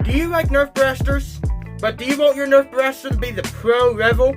Do you like Nerf blasters? But do you want your Nerf blaster to be the pro level?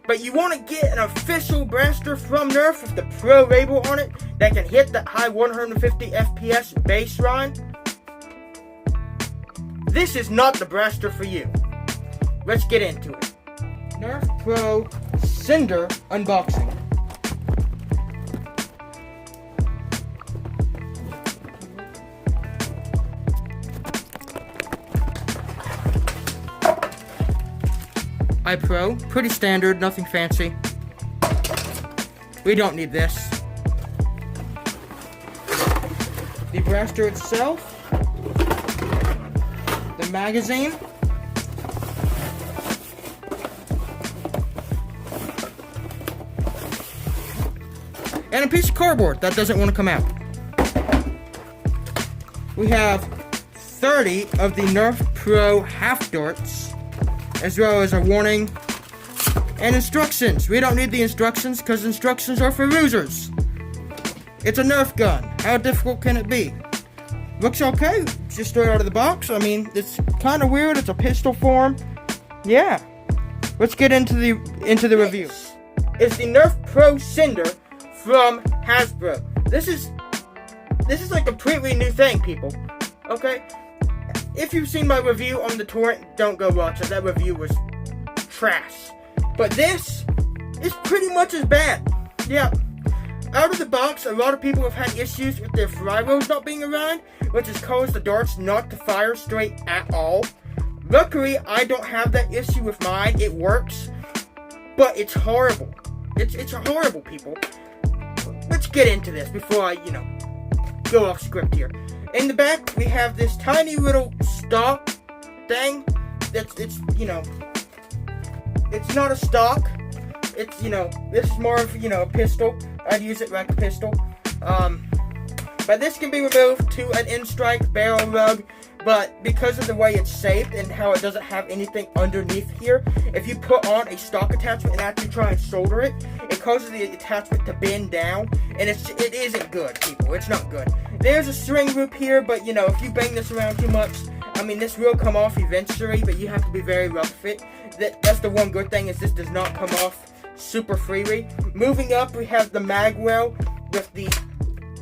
But you want to get an official blaster from Nerf with the pro label on it that can hit that high 150 FPS baseline? This is not the blaster for you. Let's get into it. Nerf Pro Sender unboxing. iPro, pretty standard, nothing fancy. We don't need this. The blaster itself, the magazine, and a piece of cardboard that doesn't want to come out. We have 30 of the Nerf Pro half darts, as well as a warning and instructions. We don't need the instructions because instructions are for losers. It's a Nerf gun. How difficult can it be? Looks okay, just straight out of the box. I mean, it's kind of weird. It's a pistol form. Yeah. Let's get into the review. It's the Nerf Pro Sender from Hasbro. This is like a completely new thing, people. Okay? If you've seen my review on the torrent, don't go watch it. That review was trash. But this is pretty much as bad. Yeah. Out of the box, a lot of people have had issues with their fly rolls not being aligned, which has caused the darts not to fire straight at all. Luckily, I don't have that issue with mine. It works. But it's horrible. It's horrible, people. Let's get into this before I, go off script here. In the back, we have this tiny little stock thing. It's not a stock. It's, this is more of, a pistol. I'd use it like a pistol. But this can be removed to an in-strike barrel rug. But because of the way it's shaped and how it doesn't have anything underneath here, if you put on a stock attachment and actually try and solder it, it causes the attachment to bend down, and it isn't good, people. It's not good. There's a string loop here, but if you bang this around too much, I mean, this will come off eventually, but you have to be very rough with it. That's the one good thing, is this does not come off super freely. Moving up, we have the magwell with the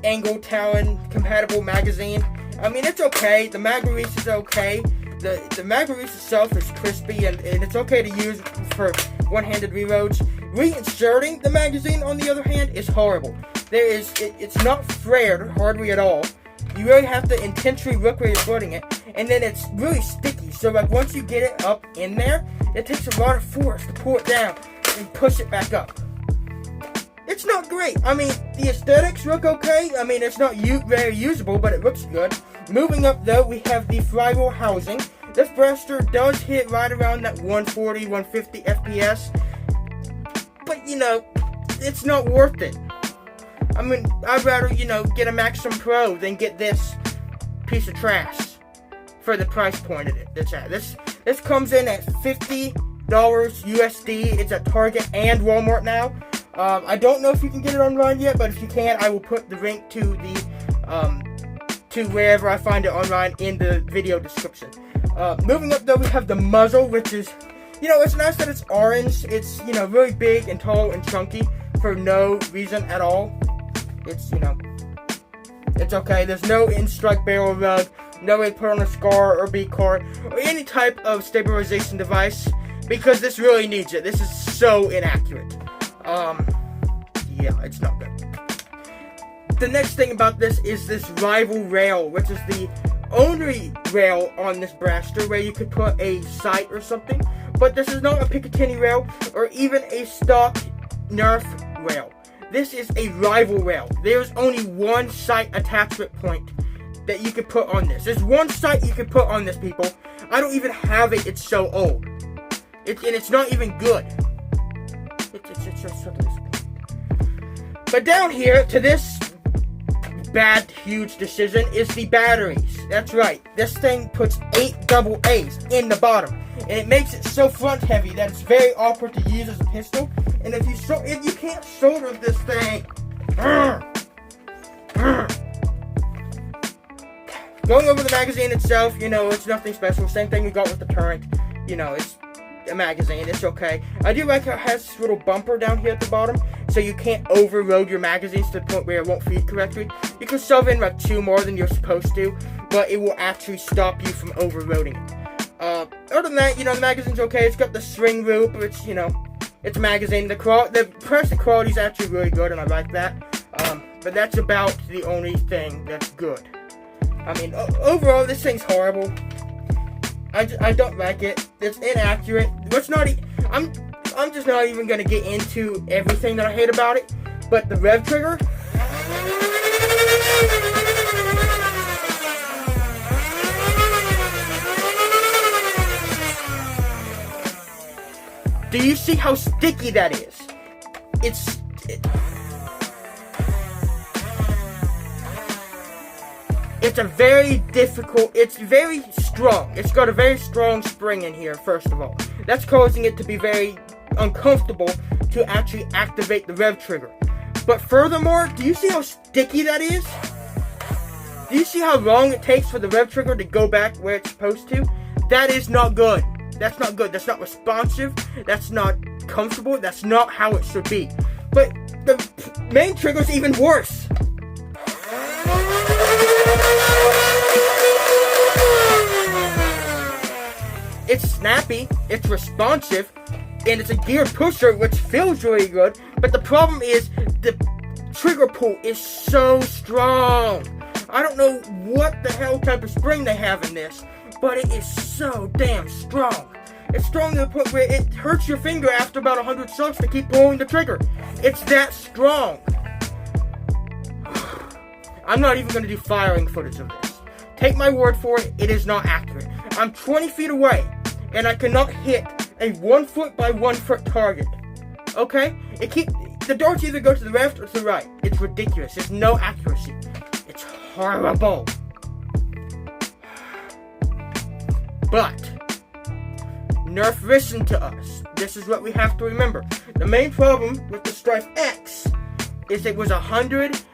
angle talon compatible magazine. I mean, it's okay. The mag release is okay. The mag release itself is crispy, and it's okay to use for one-handed reloads. Reinserting the magazine, on the other hand, is horrible. It's not flared hardly at all. You really have to intentionally look where you're putting it, and then it's really sticky. So like once you get it up in there, it takes a lot of force to pull it down and push it back up. It's not great. I mean, the aesthetics look okay. I mean, it's not very usable, but it looks good. Moving up, though, we have the flywheel housing. This blaster does hit right around that 140, 150 FPS. But, it's not worth it. I mean, I'd rather, get a Maxim Pro than get this piece of trash for the price point it's at. This comes in at $50 USD. It's at Target and Walmart now. I don't know if you can get it online yet, but if you can, I will put the link to the to wherever I find it online in the video description. Moving up, though, we have the muzzle, which is, it's nice that it's orange. It's, really big and tall and chunky for no reason at all. It's, it's okay. There's no in-strike barrel rug, no way to put on a SCAR or B-card or any type of stabilization device, because this really needs it. This is so inaccurate. Yeah, it's not good. The next thing about this is this rival rail, which is the only rail on this blaster where you could put a sight or something, but this is not a Picatinny rail or even a stock Nerf rail. This is a rival rail. There's only one sight attachment point that you could put on this. There's one sight you could put on this, people. I don't even have it. It's so old. And it's not even good. It's just so disappointing. But down here to this bad, huge decision is the batteries. That's right. This thing puts 8 double A's in the bottom, and it makes it so front heavy that it's very awkward to use as a pistol. And if you can't solder this thing, go Going over the magazine itself, it's nothing special. Same thing we got with the turret. It's a magazine. It's okay. I do like how it has this little bumper down here at the bottom, so you can't overload your magazines to the point where it won't feed correctly. You can shove in like 2 more than you're supposed to, but it will actually stop you from overloading it. Other than that, the magazine's okay. It's got the string loop. It's, it's a magazine. The plastic quality is actually really good, and I like that. But that's about the only thing that's good. I mean, overall, this thing's horrible. I don't like it. It's inaccurate. I'm just not even gonna get into everything that I hate about it. But the rev trigger. Do you see how sticky that is? It's a very difficult, it's very strong. It's got a very strong spring in here, first of all. That's causing it to be very uncomfortable to actually activate the rev trigger. But furthermore, do you see how sticky that is? Do you see how long it takes for the rev trigger to go back where it's supposed to? That is not good. That's not good. That's not responsive. That's not comfortable. That's not how it should be. But the main trigger is even worse. It's snappy, it's responsive, and it's a gear pusher, which feels really good. But the problem is the trigger pull is so strong. I don't know what the hell type of spring they have in this, but it is so damn strong. It's strong to the point where it hurts your finger after about 100 strokes to keep pulling the trigger. It's that strong. I'm not even going to do firing footage of this. Take my word for it, it is not accurate. I'm 20 feet away, and I cannot hit a 1 foot by 1 foot target. Okay? The darts either go to the left or to the right. It's ridiculous. There's no accuracy. It's horrible. But Nerf listened to us. This is what we have to remember. The main problem with the Strife X is it was $130,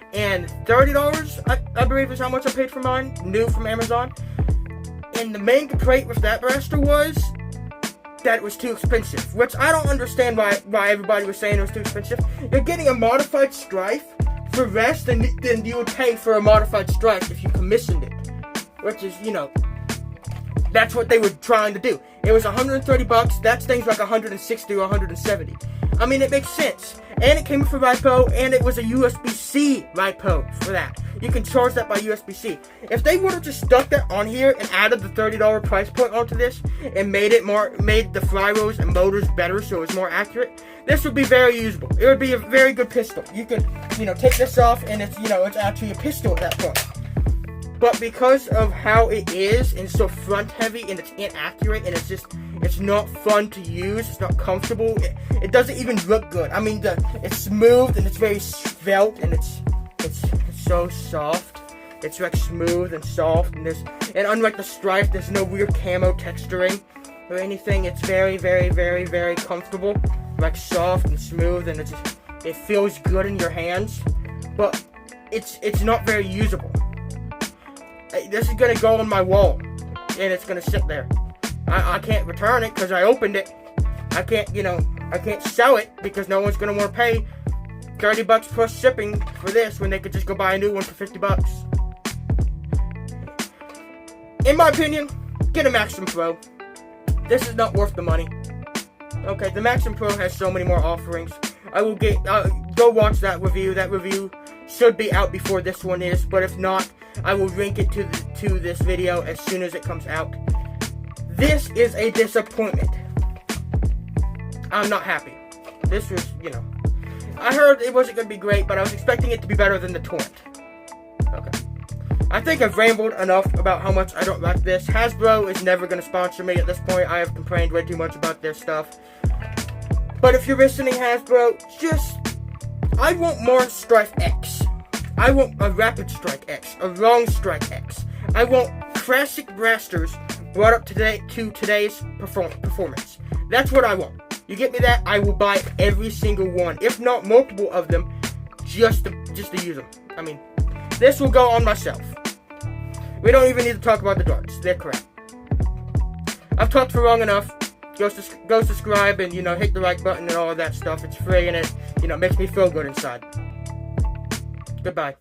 I believe is how much I paid for mine, new from Amazon. And the main complaint with that blaster was that it was too expensive, which I don't understand why everybody was saying it was too expensive. You're getting a modified Strife for less than you would pay for a modified Strife if you commissioned it, which is, that's what they were trying to do. It was $130. That thing's like $160 or $170. I mean, it makes sense. And it came with a LiPo, and it was a USB-C LiPo for that. You can charge that by USB-C. If they would have just stuck that on here and added the $30 price point onto this and made the fly rolls and motors better so it's more accurate, this would be very usable. It would be a very good pistol. You could, take this off and it's actually a pistol at that point. But because of how it is, and so front heavy, and it's inaccurate, and it's not fun to use, it's not comfortable, it doesn't even look good. I mean, it's smooth, and it's very svelte, and it's so soft. It's like smooth and soft, and unlike the Strife, there's no weird camo texturing or anything. It's very, very, very, very comfortable, like soft and smooth, and it feels good in your hands, but it's not very usable. This is going to go on my wall, and it's going to sit there. I can't return it because I opened it. I can't sell it because no one's going to want to pay $30 plus shipping for this when they could just go buy a new one for $50. In my opinion, get a Maxim Pro. This is not worth the money. Okay, the Maxim Pro has so many more offerings. I will go watch that review. That review should be out before this one is, but if not, I will link it to this video as soon as it comes out. This is a disappointment. I'm not happy. This was, I heard it wasn't going to be great, but I was expecting it to be better than the Torrent. Okay. I think I've rambled enough about how much I don't like this. Hasbro is never going to sponsor me at this point. I have complained way too much about their stuff. But if you're listening, Hasbro, I want more Strife X. I want a Rapid Strike X, a Long Strike X. I want classic blasters brought up to today's performance. That's what I want. You get me that? I will buy every single one, if not multiple of them, just to use them. I mean, this will go on my shelf. We don't even need to talk about the darts. They're crap. I've talked for long enough. Go subscribe and, hit the like button and all of that stuff. It's free and it, makes me feel good inside. Goodbye.